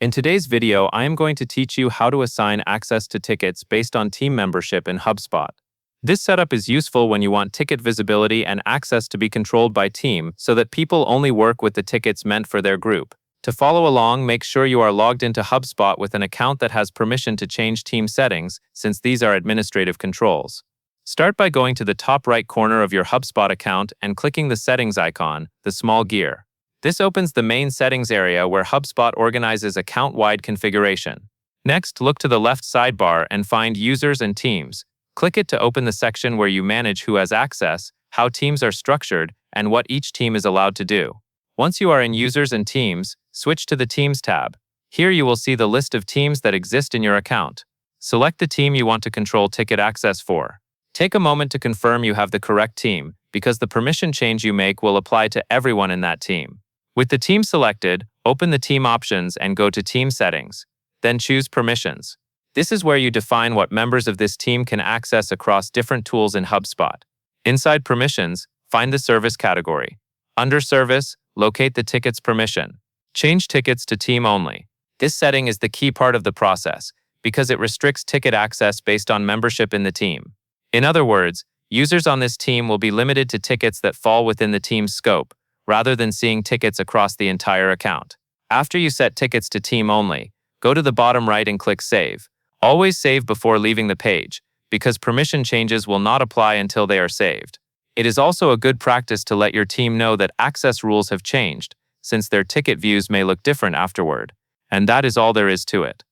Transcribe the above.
In today's video, I am going to teach you how to assign access to tickets based on team membership in Hubspot. This setup is useful when you want ticket visibility and access to be controlled by team so that people only work with the tickets meant for their group. To follow along, make sure you are logged into Hubspot with an account that has permission to change team settings, since these are administrative controls. Start by going to the top right corner of your Hubspot account and clicking the settings icon, the small gear. This opens the main settings area where Hubspot organizes account-wide configuration. Next, look to the left sidebar and find Users and Teams. Click it to open the section where you manage who has access, how teams are structured, and what each team is allowed to do. Once you are in Users and Teams, switch to the Teams tab. Here you will see the list of teams that exist in your account. Select the team you want to control ticket access for. Take a moment to confirm you have the correct team, because the permission change you make will apply to everyone in that team. With the team selected, open the team options and go to Team Settings. Then choose Permissions. This is where you define what members of this team can access across different tools in Hubspot. Inside Permissions, find the Service category. Under Service, locate the Tickets permission. Change Tickets to Team Only. This setting is the key part of the process, because it restricts ticket access based on membership in the team. In other words, users on this team will be limited to tickets that fall within the team's scope, rather than seeing tickets across the entire account. After you set tickets to Team Only, go to the bottom right and click Save. Always save before leaving the page, because permission changes will not apply until they are saved. It is also a good practice to let your team know that access rules have changed, since their ticket views may look different afterward. And that is all there is to it.